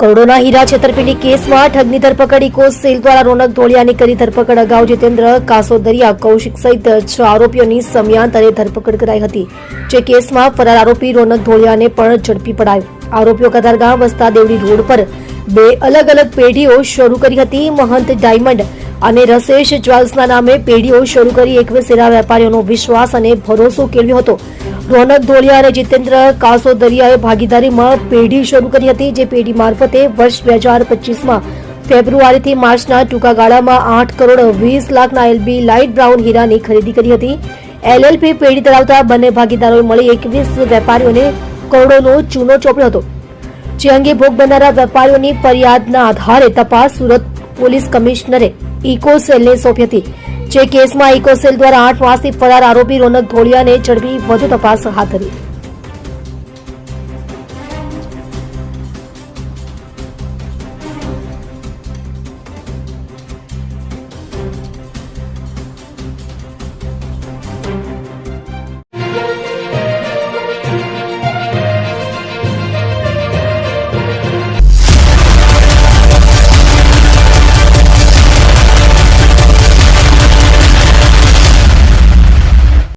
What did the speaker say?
કરોડોના હીરા છેતરપિંડી કેસમાં ઠગની ધરપકડ ઇકો સેલ દ્વારા રોનક ધોળિયાની કરી ધરપકડ. અગાઉ જીતેન્દ્ર કાસોદરિયા, કૌશિક સહિત 6 આરોપીઓની સમયાંતરે ધરપકડ કરાઈ હતી. જે કેસમાં ફરાર આરોપી રોનક ધોળિયાને પણ ઝડપી પડાયો. આરોપીઓ કતારગામ વસતા દેવડી રોડ પર 2 અલગ અલગ પેઢીઓ શરૂ કરી હતી. મહંત ડાયમંડ અને રસેશ જ્વેલ્સના નામે પેઢીઓ શરૂ કરી 21 હીરા વેપારીઓનો વિશ્વાસ અને ભરોસો કેળવ્યો હતો. રોનક ધોળિયા અને જીતેન્દ્ર કાસોદરિયાએ ભાગીદારીમાં પેઢી શરૂ કરી હતી. જે પેઢી મારફતે વર્ષ 2025માં ફેબ્રુઆરીથી માર્ચના ટૂંકા ગાળામાં 8 કરોડ 20 લાખના LB લાઇટ બ્રાઉન હીરાની ખરીદી કરી હતી. LLP પેઢી ધરાવતા બંને ભાગીદારોએ મળી 21 વેપારીઓને કરોડોનો ચૂનો ચોપ્યો હતો. જે અંગે ભોગ બનનારા વેપારીઓની ફરિયાદના આધારે તપાસ સુરત પોલીસ કમિશનરે ઇકોસેલને સોંપી હતી. જે કેસમાં ઇકોસેલ દ્વારા 8 માસથી ફરાર આરોપી રોનક ધોળિયાને ઝડપી વધુ તપાસ હાથ ધરી.